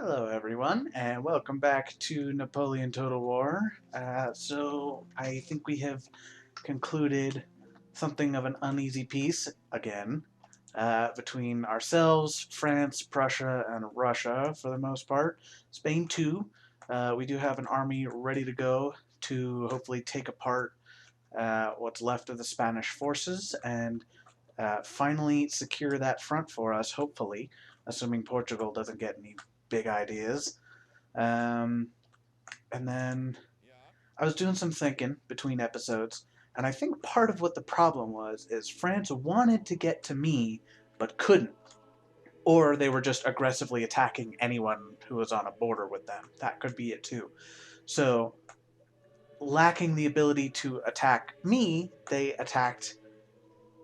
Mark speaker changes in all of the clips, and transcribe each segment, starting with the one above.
Speaker 1: Hello, everyone, and welcome back to Napoleon Total War. So, I think we have concluded something of an uneasy peace again between ourselves, France, Prussia, and Russia for the most part. Spain, too. We do have an army ready to go to hopefully take apart what's left of the Spanish forces and finally secure that front for us, hopefully, assuming Portugal doesn't get any big ideas. Um, and then I was doing some thinking between episodes, and I think part of what the problem was is France wanted to get to me, but couldn't. Or they were just aggressively attacking anyone who was on a border with them. That could be it too. So, lacking the ability to attack me, they attacked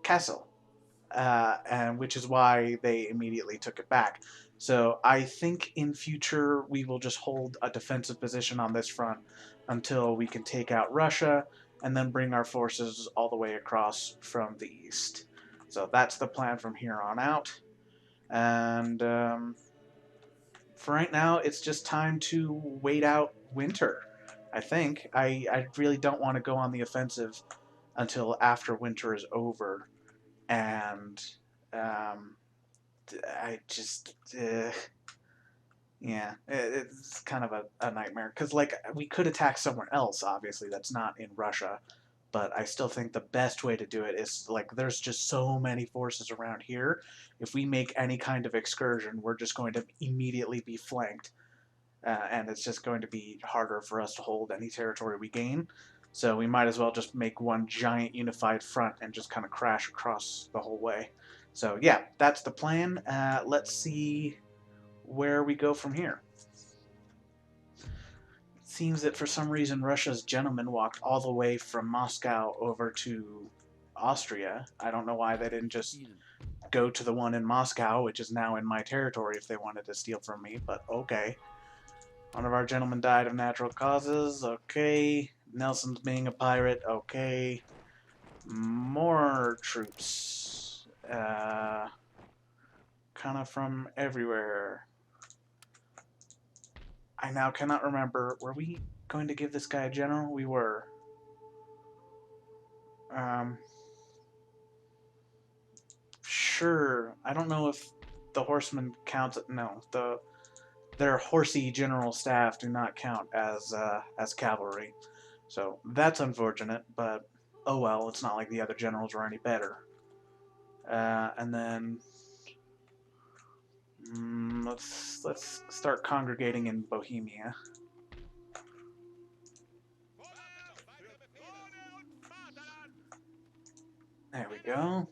Speaker 1: Kassel, and which is why they immediately took it back. So I think in future we will just hold a defensive position on this front until we can take out Russia and then bring our forces all the way across from the east. So that's the plan from here on out. And for right now, it's just time to wait out winter. I think I really don't want to go on the offensive until after winter is over, and um, I just yeah, it's kind of a nightmare because like we could attack somewhere else. Obviously, that's not in Russia, but I still think the best way to do it is like there's just so many forces around here. If we make any kind of excursion, we're just going to immediately be flanked, and it's just going to be harder for us to hold any territory we gain. So we might as well just make one giant unified front and just kind of crash across the whole way. So yeah, that's the plan. Let's see where we go from here. It seems that for some reason Russia's gentlemen walked all the way from Moscow over to Austria. I don't know why they didn't just go to the one in Moscow, which is now in my territory, if they wanted to steal from me, but okay. One of our gentlemen died of natural causes. Okay. Nelson's being a pirate. Okay. More troops. Kind of from everywhere. I now cannot remember. Were we going to give this guy a general? We were. Um, sure. I don't know if the horsemen count. No, their horsey general staff do not count as cavalry. So that's unfortunate, but oh well, it's not like the other generals were any better. And then let's start congregating in Bohemia. There we go.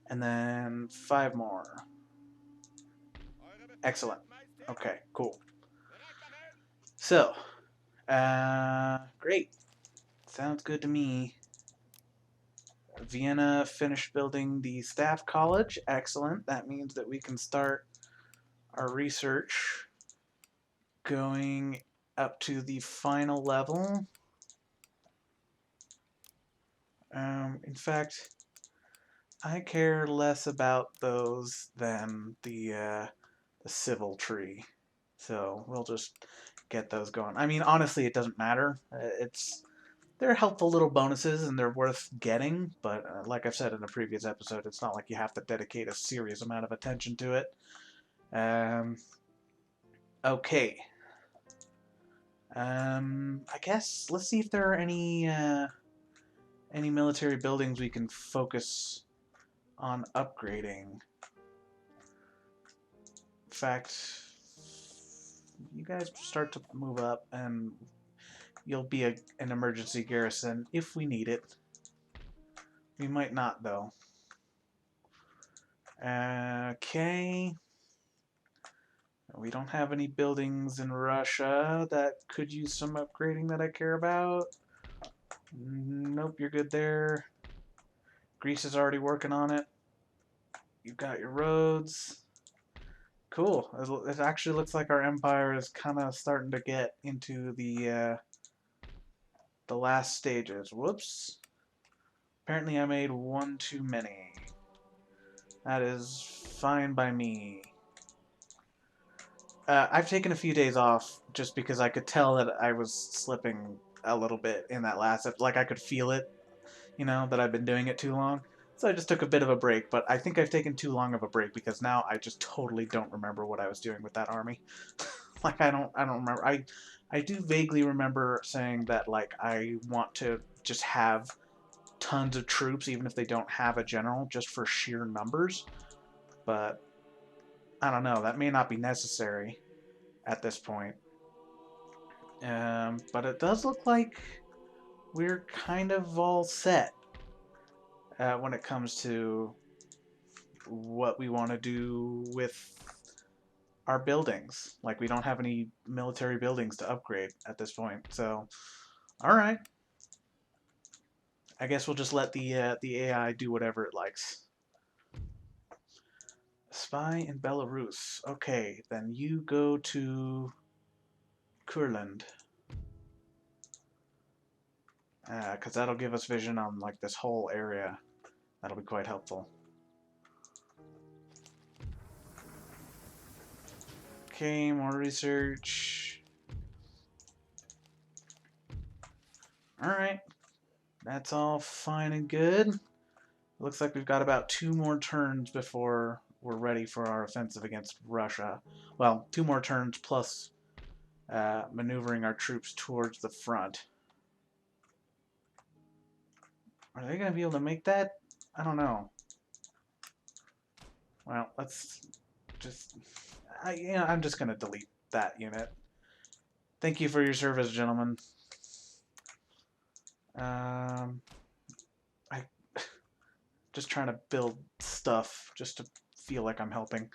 Speaker 1: And then 5 more. Excellent. Okay, cool. So, great. Sounds good to me. Vienna finished building the staff college. Excellent. That means that we can start our research going up to the final level. In fact, I care less about those than the civil tree. So we'll just get those going. I mean, honestly, it doesn't matter. They're helpful little bonuses and they're worth getting, but like I've said in a previous episode, it's not like you have to dedicate a serious amount of attention to it. Okay. I guess let's see if there are any military buildings we can focus on upgrading. In fact, you guys start to move up and you'll be an emergency garrison if we need it. We might not, though. Okay. We don't have any buildings in Russia that could use some upgrading that I care about. Nope, you're good there. Greece is already working on it. You've got your roads. Cool. It actually looks like our empire is kind of starting to get into the last stages. Whoops. Apparently I made one too many. That is fine by me. I've taken a few days off just because I could tell that I was slipping a little bit in that last episode. Like I could feel it, that I've been doing it too long. So I just took a bit of a break, but I think I've taken too long of a break because now I just totally don't remember what I was doing with that army. Like I don't remember. I do vaguely remember saying that like I want to just have tons of troops even if they don't have a general just for sheer numbers, but I don't know. That may not be necessary at this point. But it does look like we're kind of all set when it comes to what we want to do with our buildings. Like, we don't have any military buildings to upgrade at this point. So, all right. I guess we'll just let the AI do whatever it likes. Spy in Belarus. Okay, then you go to Kurland. Because that'll give us vision on like this whole area. That'll be quite helpful. Okay, more research. Alright. That's all fine and good. Looks like we've got about 2 more turns before we're ready for our offensive against Russia. Well, 2 more turns plus maneuvering our troops towards the front. Are they going to be able to make that? I don't know. Well, let's just... I'm just going to delete that unit. Thank you for your service, gentlemen. I just trying to build stuff just to feel like I'm helping.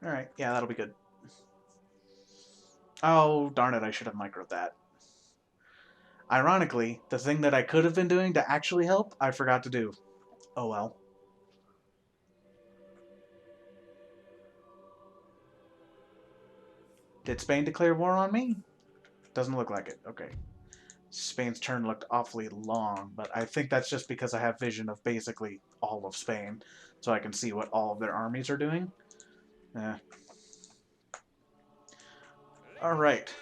Speaker 1: Alright, yeah, that'll be good. Oh, darn it, I should have microed that. Ironically, the thing that I could have been doing to actually help, I forgot to do. Oh well. Did Spain declare war on me? Doesn't look like it. Okay. Spain's turn looked awfully long, but I think that's just because I have vision of basically all of Spain, so I can see what all of their armies are doing. Alright.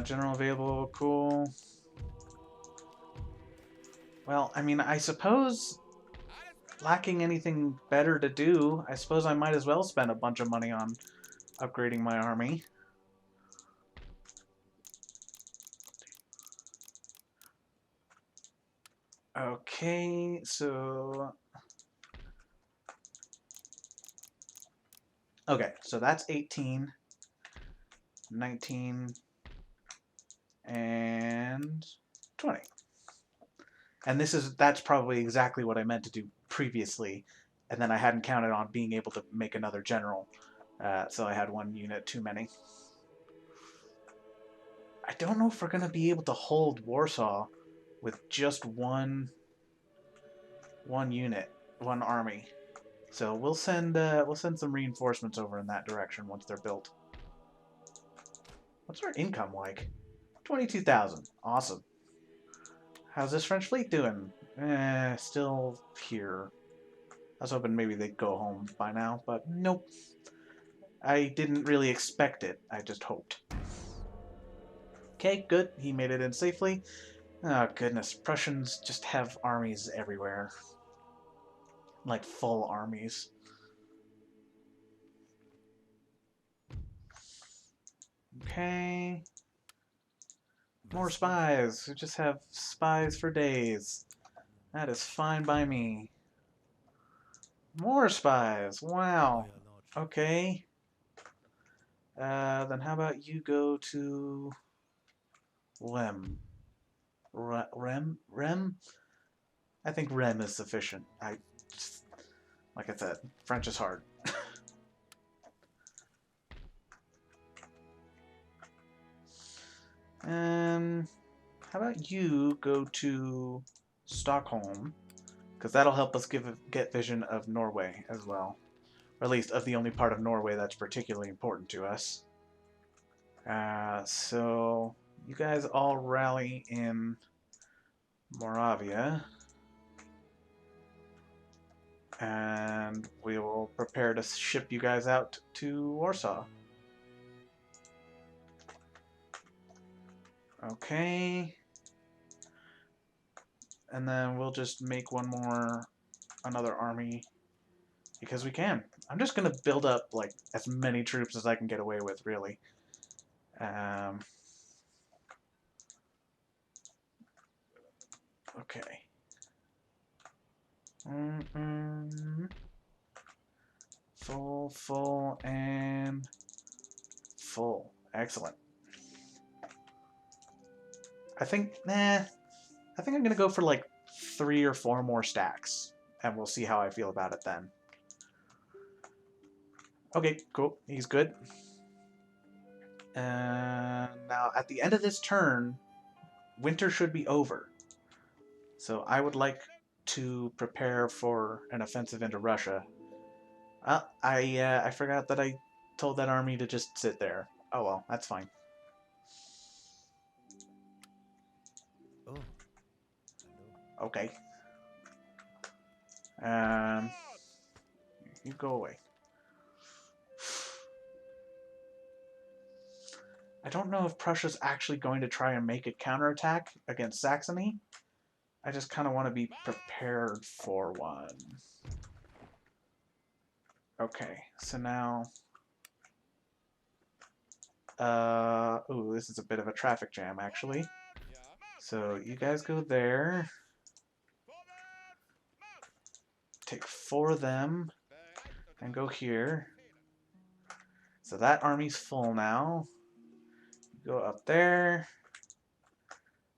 Speaker 1: General available, cool. Well, I mean, I suppose, lacking anything better to do, I suppose I might as well spend a bunch of money on upgrading my army. Okay, so... Okay, so that's 18, 19, and 20. And that's probably exactly what I meant to do previously, and then I hadn't counted on being able to make another general, so I had 1 unit too many. I don't know if we're going to be able to hold Warsaw with just one unit, 1 army. So we'll send some reinforcements over in that direction once they're built. What's our income like? 22,000. Awesome. How's this French fleet doing? Still here. I was hoping maybe they'd go home by now, but nope. I didn't really expect it. I just hoped. Okay, good. He made it in safely. Oh, goodness. Prussians just have armies everywhere. Like, full armies. Okay. More spies. We just have spies for days. That is fine by me. More spies. Wow. Okay. Then how about you go to Rem? Rem? I think Rem is sufficient. Like I said, French is hard. How about you go to Stockholm? Because that'll help us get vision of Norway as well. Or at least of the only part of Norway that's particularly important to us. So you guys all rally in Moravia, and we will prepare to ship you guys out to Warsaw. Okay. And then we'll just make another army, because we can. I'm just gonna build up like as many troops as I can get away with, really. Okay. Full, and full. Excellent. I think I'm gonna go for like 3 or 4 more stacks, and we'll see how I feel about it then. Okay, cool. He's good. Now, at the end of this turn, winter should be over. So I would like to prepare for an offensive into Russia. I forgot that I told that army to just sit there. Oh well, that's fine. Okay. You go away. I don't know if Prussia's actually going to try and make a counterattack against Saxony. I just kind of want to be prepared for one. Okay, so now... ooh, this is a bit of a traffic jam, actually. So you guys go there. Take 4 of them and go here. So that army's full now. Go up there.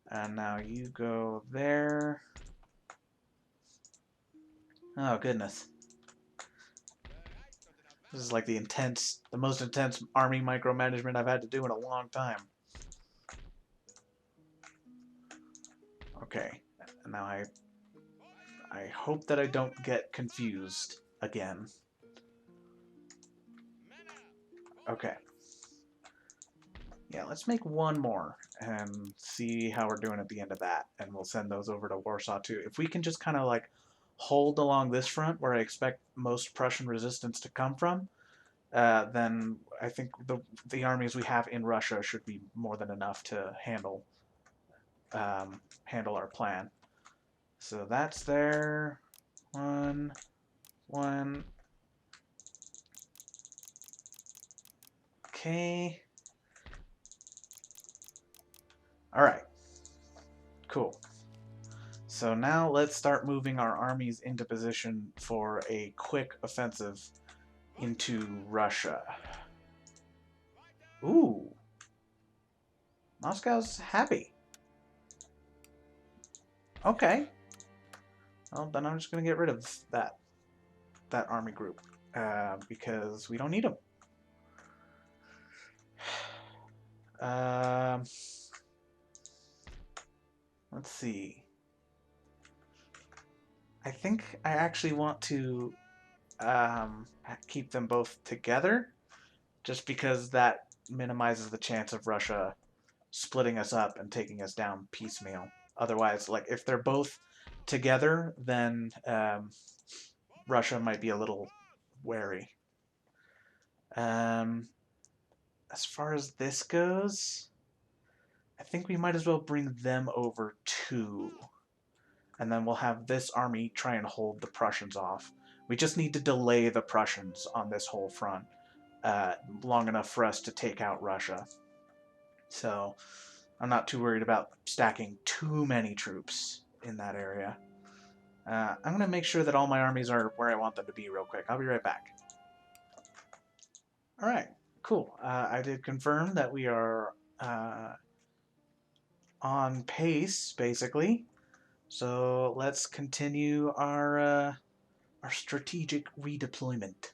Speaker 1: And now you go there. Oh, goodness. This is like the most intense army micromanagement I've had to do in a long time. Okay, and now I hope that I don't get confused again. Okay. Yeah, let's make 1 more and see how we're doing at the end of that, and we'll send those over to Warsaw too. If we can just kind of like hold along this front where I expect most Prussian resistance to come from, then I think the armies we have in Russia should be more than enough to handle our plan. So that's there. 1, 1. Okay. All right. Cool. So now let's start moving our armies into position for a quick offensive into Russia. Ooh. Moscow's happy. Okay. Well, then I'm just going to get rid of that army group because we don't need them. Let's see. I think I actually want to keep them both together, just because that minimizes the chance of Russia splitting us up and taking us down piecemeal. Otherwise, like if they're both together, then Russia might be a little wary. As far as this goes, I think we might as well bring them over too. And then we'll have this army try and hold the Prussians off. We just need to delay the Prussians on this whole front long enough for us to take out Russia. So I'm not too worried about stacking too many troops in that area. I'm going to make sure that all my armies are where I want them to be real quick. I'll be right back. Alright, cool. I did confirm that we are on pace, basically. So let's continue our strategic redeployment.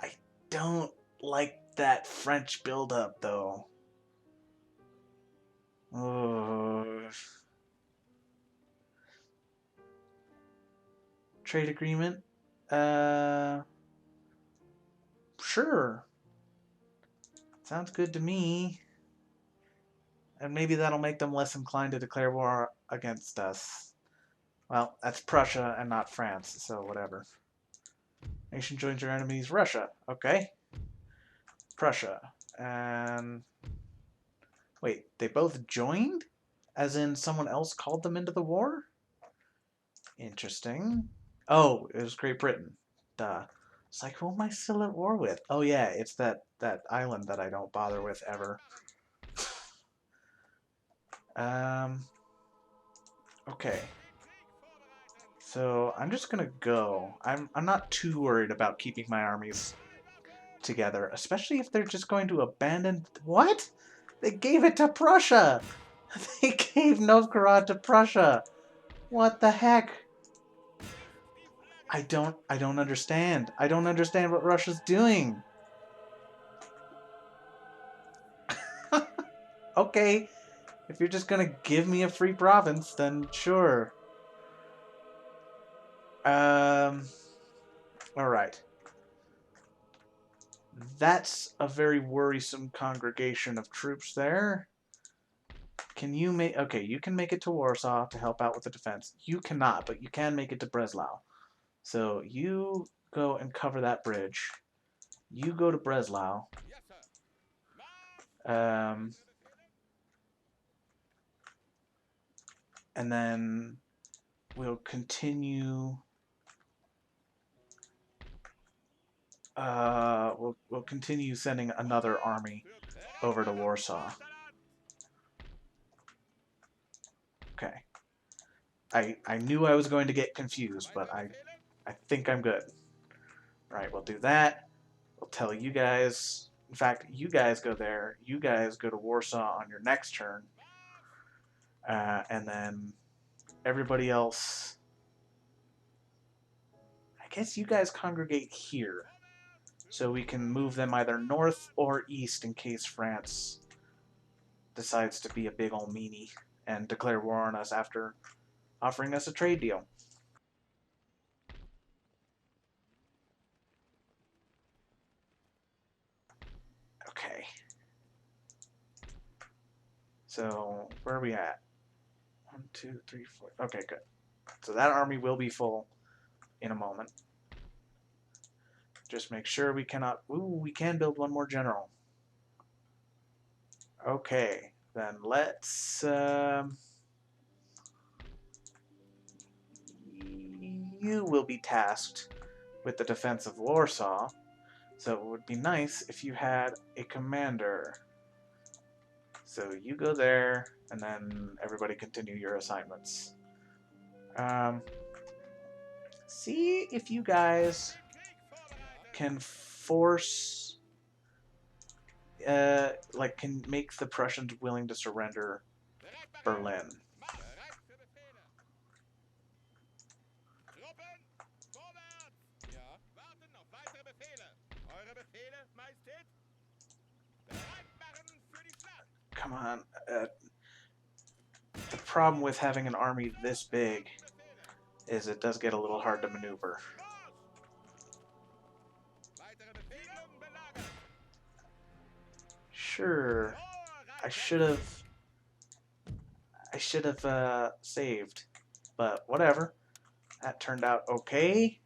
Speaker 1: I don't like that French buildup, though. Oh. Trade agreement? Sure. Sounds good to me. And maybe that'll make them less inclined to declare war against us. Well, that's Prussia and not France, so whatever. Nation joins your enemies, Russia. Okay. Prussia. And... wait, they both joined? As in someone else called them into the war? Interesting. Oh, it was Great Britain. Duh. It's like, who am I still at war with? Oh yeah, it's that island that I don't bother with ever. Okay. So I'm just gonna go. I'm not too worried about keeping my armies together, especially if they're just going to abandon. What? They gave it to Prussia. They gave Novgorod to Prussia. What the heck? I don't understand. I don't understand what Russia's doing. Okay, if you're just gonna give me a free province, then sure. All right. That's a very worrisome congregation of troops there. Can you make... okay, you can make it to Warsaw to help out with the defense. You cannot, but you can make it to Breslau. So you go and cover that bridge. You go to Breslau. And then we'll continue... we'll continue sending another army over to Warsaw. Okay. I knew I was going to get confused, but I think I'm good. Alright, we'll do that. We'll tell you guys... in fact, you guys go there. You guys go to Warsaw on your next turn. And then everybody else... I guess you guys congregate here. So we can move them either north or east in case France decides to be a big ol' meanie and declare war on us after offering us a trade deal. Okay. So, where are we at? 1, 2, 3, 4. Okay, good. So that army will be full in a moment. Just make sure we cannot... ooh, we can build one more general. Okay, then let's... you will be tasked with the defense of Warsaw. So it would be nice if you had a commander. So you go there, and then everybody continue your assignments. See if you guys can force, like, can make the Prussians willing to surrender Berlin. Come on. The problem with having an army this big is it does get a little hard to maneuver. Sure, I should have saved, but whatever. That turned out okay.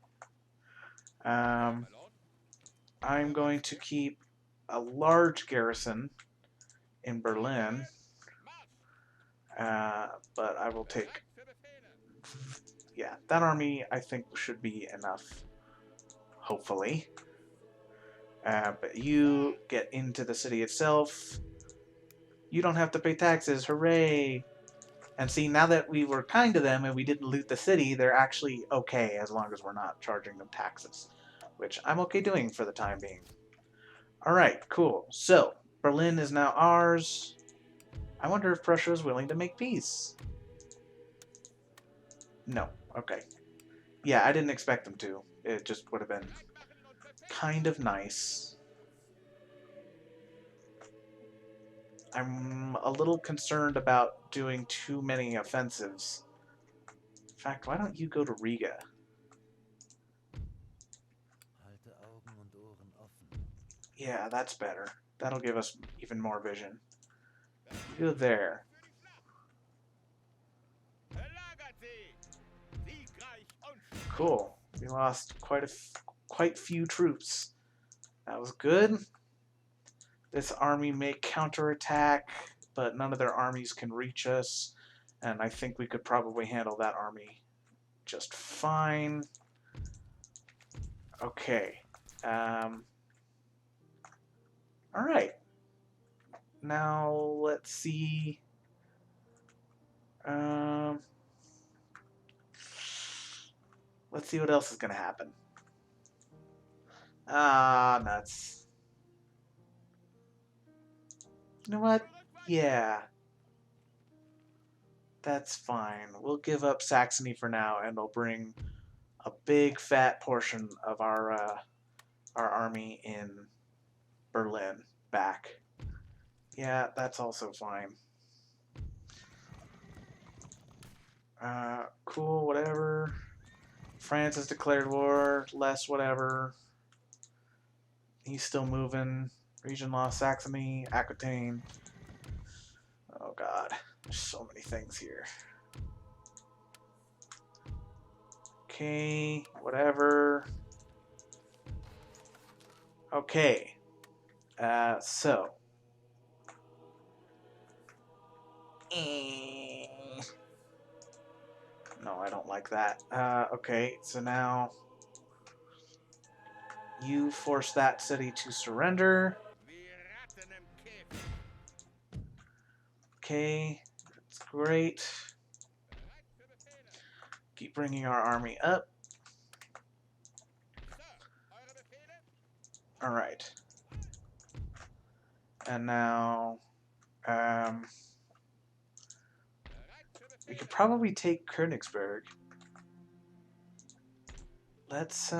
Speaker 1: I'm going to keep a large garrison in Berlin, but I will take... yeah, that army I think should be enough, hopefully. But you get into the city itself. You don't have to pay taxes, hooray! And see, now that we were kind to them and we didn't loot the city, they're actually okay as long as we're not charging them taxes, which I'm okay doing for the time being. Alright, cool. So, Berlin is now ours. I wonder if Prussia is willing to make peace. No. Okay. Yeah, I didn't expect them to. It just would have been kind of nice. I'm a little concerned about doing too many offensives. In fact, why don't you go to Riga? Yeah, that's better. That'll give us even more vision. Go there. Cool. We lost quite few troops. That was good. This army may counterattack, but none of their armies can reach us. And I think we could probably handle that army just fine. Okay. Alright. Now, let's see. Let's see what else is going to happen. Ah, nuts. You know what? Yeah. That's fine. We'll give up Saxony for now, and we'll bring a big fat portion of our army in Berlin back. Yeah, that's also fine. Cool, whatever. France has declared war, less whatever. He's still moving. Region lost Saxony, Aquitaine. Oh god, there's so many things here. Okay, whatever. Okay, so. No, I don't like that. Okay, so now you force that city to surrender. Okay, that's great. Keep bringing our army up. Alright. And now, we could probably take Königsberg. Let's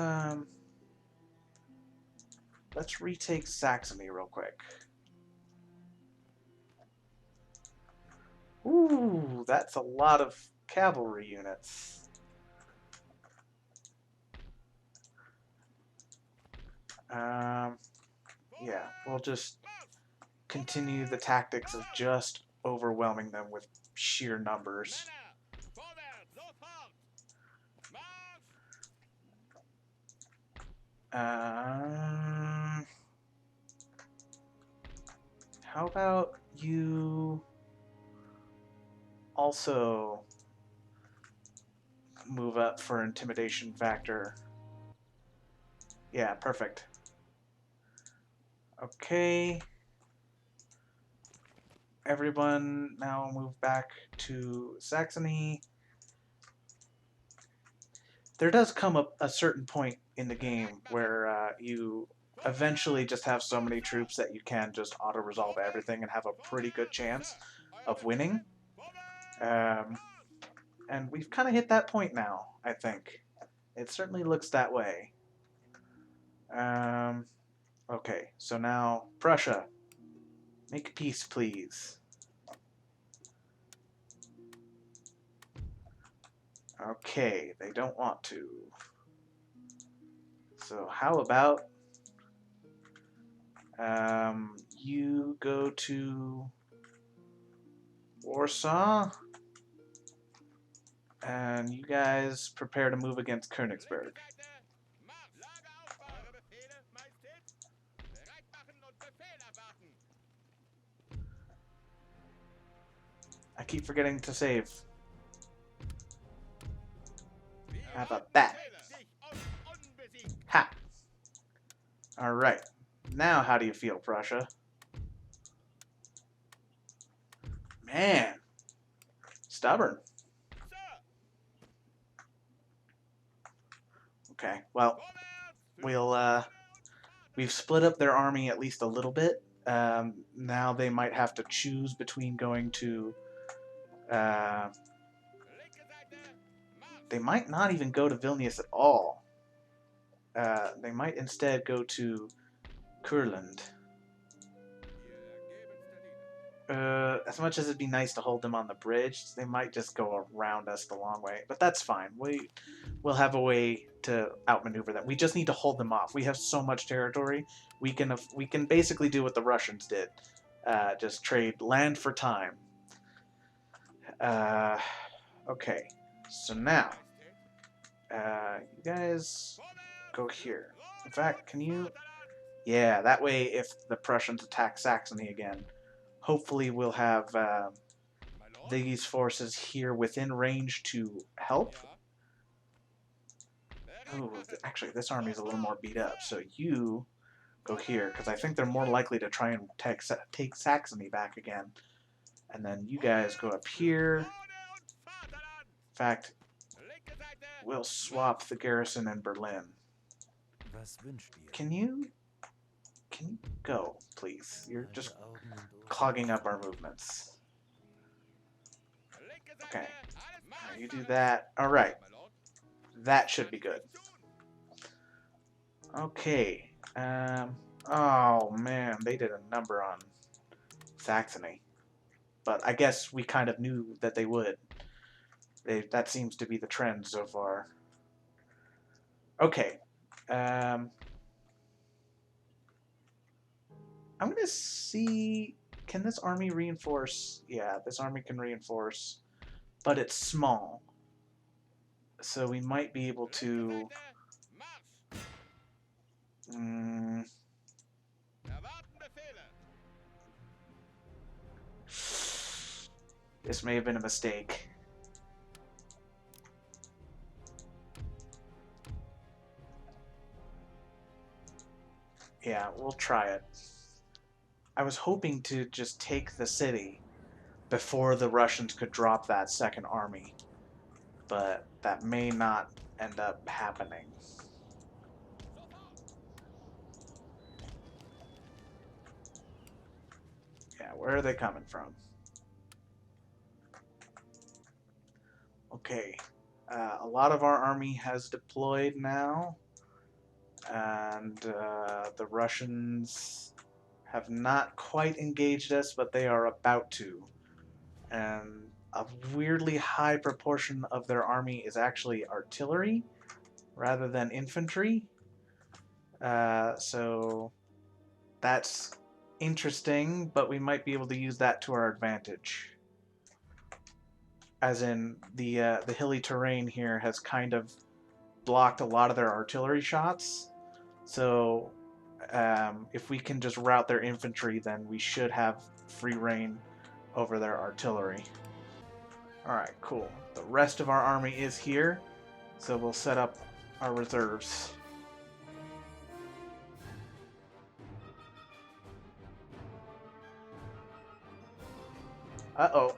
Speaker 1: retake Saxony real quick. Ooh, that's a lot of cavalry units. Yeah, we'll just continue the tactics of just overwhelming them with sheer numbers. How about you also move up for intimidation factor? Yeah, perfect. Okay. Everyone now move back to Saxony. There does come a certain point in the game where you eventually just have so many troops that you can just auto-resolve everything and have a pretty good chance of winning. And we've kind of hit that point now, I think. It certainly looks that way. Okay, so now Prussia. Make peace, please. Okay, they don't want to. So how about you go to Warsaw, and you guys prepare to move against Königsberg. I keep forgetting to save. How about that? Ha! Alright. Now how do you feel, Prussia? Man. Stubborn. Okay, well, we've split up their army at least a little bit. Now they might have to choose between going to... they might not even go to Vilnius at all. They might instead go to Kurland. As much as it'd be nice to hold them on the bridge, they might just go around us the long way. But that's fine. We'll have a way to outmaneuver them. We just need to hold them off. We have so much territory. We can basically do what the Russians did. Just trade land for time. Uh, okay, so now you guys go here. In fact, can you? Yeah, that way if the Prussians attack Saxony again, hopefully we'll have these forces here within range to help. Oh, actually, this army is a little more beat up, so you go here, because I think they're more likely to try and take Saxony back again. And then you guys go up here. In fact, we'll swap the garrison in Berlin. Can you go, please? You're just clogging up our movements. Okay, you do that. All right, that should be good. Okay. Oh man, they did a number on Saxony, but I guess we kind of knew that they would. That seems to be the trend so far. Okay. I'm gonna see. Can this army reinforce? Yeah, this army can reinforce, but it's small, so we might be able to. This may have been a mistake. Yeah, we'll try it. I was hoping to just take the city before the Russians could drop that second army, but that may not end up happening. Yeah, where are they coming from? Okay, a lot of our army has deployed now, and the Russians have not quite engaged us, but they are about to. And a weirdly high proportion of their army is actually artillery rather than infantry. So that's interesting, but we might be able to use that to our advantage. As in, the hilly terrain here has kind of blocked a lot of their artillery shots. So if we can just rout their infantry, then we should have free reign over their artillery. Alright, cool. The rest of our army is here, so we'll set up our reserves. Uh-oh.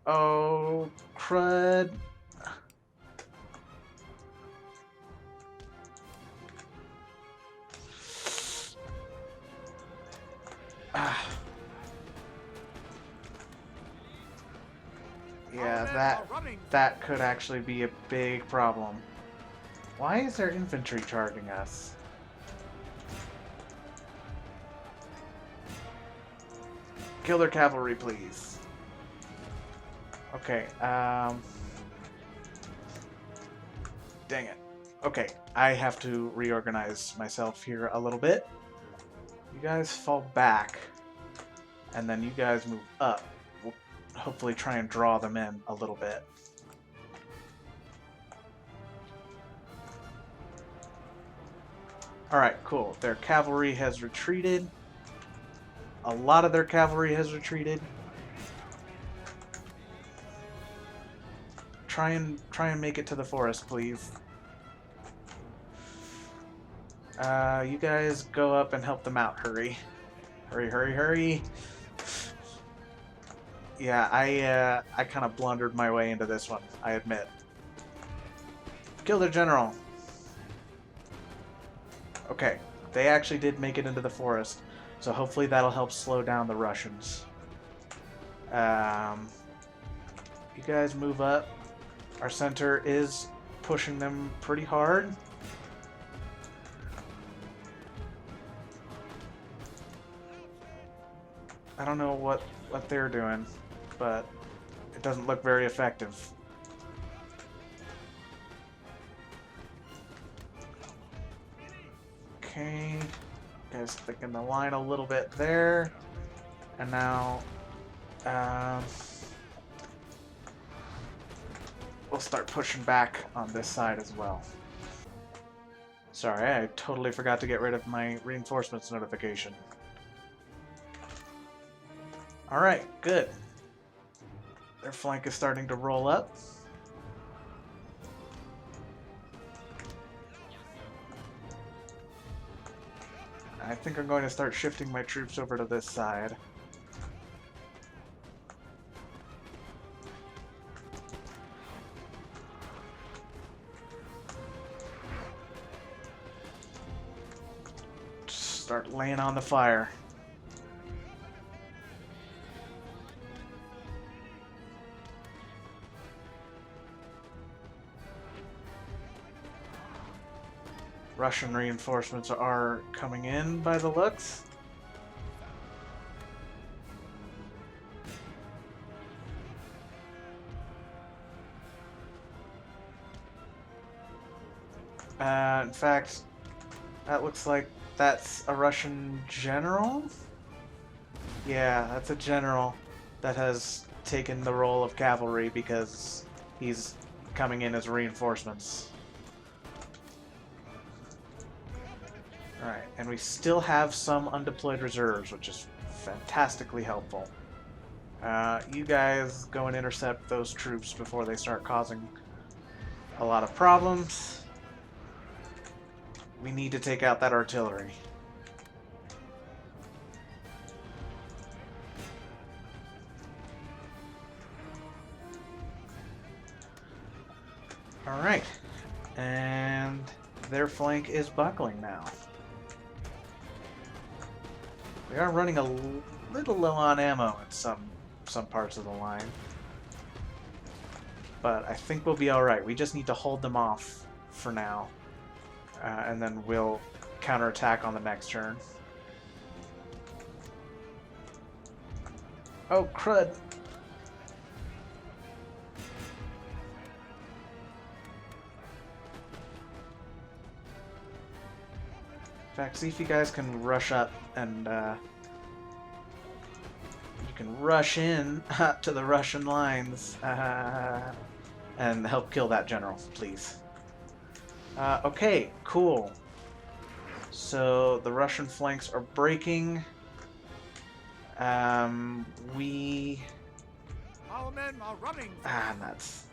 Speaker 1: Oh, crud. Yeah, that could actually be a big problem. Why is their infantry charging us? Kill their cavalry, please. Okay, dang it. Okay, I have to reorganize myself here a little bit. You guys fall back, and then you guys move up. We'll hopefully try and draw them in a little bit. Alright, cool. Their cavalry has retreated. A lot of their cavalry has retreated. Try and make it to the forest, please. You guys go up and help them out. Hurry. Hurry, hurry, hurry. Yeah, I kind of blundered my way into this one, I admit. Kill their general. Okay, they actually did make it into the forest, so hopefully that'll help slow down the Russians. You guys move up. Our center is pushing them pretty hard. I don't know what they're doing, but it doesn't look very effective. Guys, thicken the line a little bit there. And now we'll start pushing back on this side as well. Sorry, I totally forgot to get rid of my reinforcements notification. Alright, good. Their flank is starting to roll up. I think I'm going to start shifting my troops over to this side. Just start laying on the fire. Russian reinforcements are coming in by the looks. In fact, that looks like that's a Russian general? Yeah, that's a general that has taken the role of cavalry because he's coming in as reinforcements. Alright, and we still have some undeployed reserves, which is fantastically helpful. You guys go and intercept those troops before they start causing a lot of problems. We need to take out that artillery. Alright, and their flank is buckling now. We are running a little low on ammo in some parts of the line. But I think we'll be alright. We just need to hold them off for now. And then we'll counterattack on the next turn. Oh, crud! In fact, see if you guys can rush up and you can rush in to the Russian lines and help kill that general, please. Okay, cool. So the Russian flanks are breaking. Our men are running. Nuts.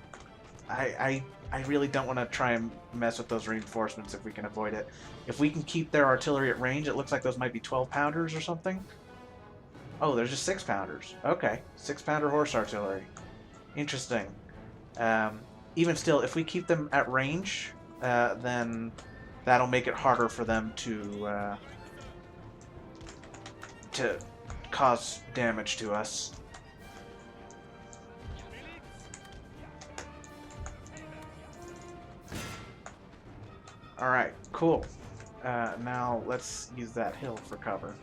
Speaker 1: I really don't want to try and mess with those reinforcements if we can avoid it. If we can keep their artillery at range, it looks like those might be 12-pounders or something. Oh, they're just 6-pounders. Okay, 6-pounder horse artillery. Interesting. Even still, if we keep them at range, then that'll make it harder for them to cause damage to us. Alright, cool. Now let's use that hill for cover.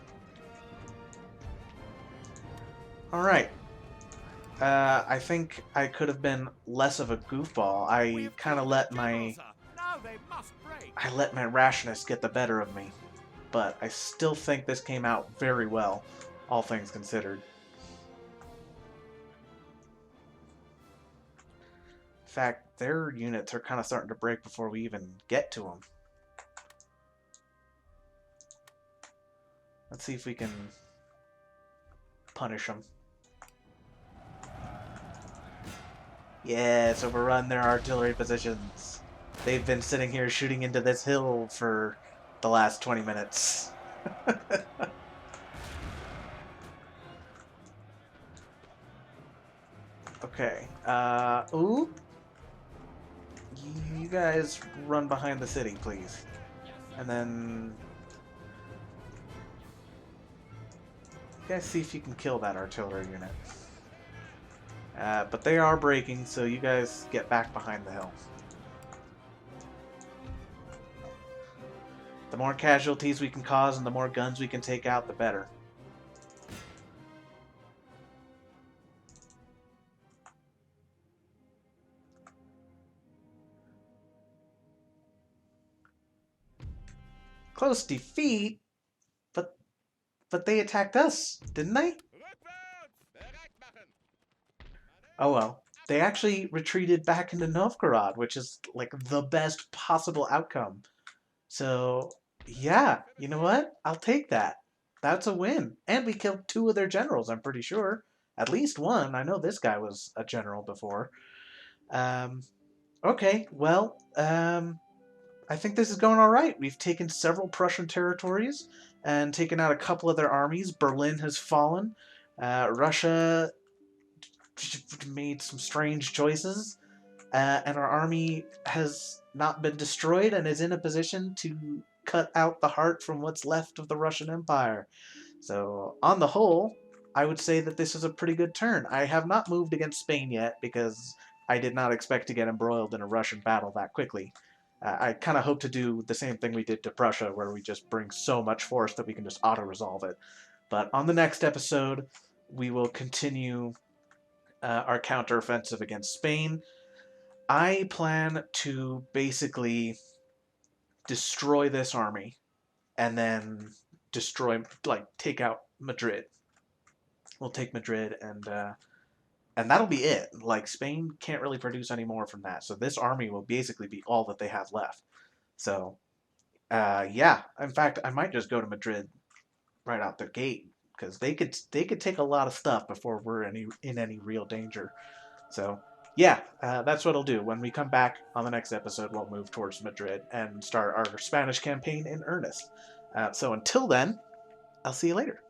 Speaker 1: Alright. I think I could have been less of a goofball. I kind of let my rashness get the better of me. But I still think this came out very well, all things considered. In fact, their units are kind of starting to break before we even get to them. Let's see if we can punish them. Yeah, it's overrun their artillery positions. They've been sitting here shooting into this hill for the last 20 minutes. Okay. Ooh. You guys run behind the city, please. And then you guys see if you can kill that artillery unit. But they are breaking, so you guys get back behind the hill. The more casualties we can cause and the more guns we can take out, the better. Close defeat? but they attacked us, didn't they? Oh well. They actually retreated back into Novgorod, which is like the best possible outcome. So, yeah, you know what? I'll take that. That's a win. And we killed two of their generals, I'm pretty sure. At least one. I know this guy was a general before. Um, okay, well, I think this is going all right. We've taken several Prussian territories and taken out a couple of their armies. Berlin has fallen. Russia made some strange choices, and our army has not been destroyed and is in a position to cut out the heart from what's left of the Russian Empire. So, on the whole, I would say that this is a pretty good turn. I have not moved against Spain yet because I did not expect to get embroiled in a Russian battle that quickly. I kind of hope to do the same thing we did to Prussia, where we just bring so much force that we can just auto-resolve it. But on the next episode, we will continue our counteroffensive against Spain. I plan to basically destroy this army and then destroy, like, take out Madrid. We'll take Madrid, and that'll be it. Like, Spain can't really produce any more from that. So this army will basically be all that they have left. So, yeah. In fact, I might just go to Madrid right out the gate because they could take a lot of stuff before we're in any real danger. So, yeah, that's what I'll do. When we come back on the next episode, we'll move towards Madrid and start our Spanish campaign in earnest. So until then, I'll see you later.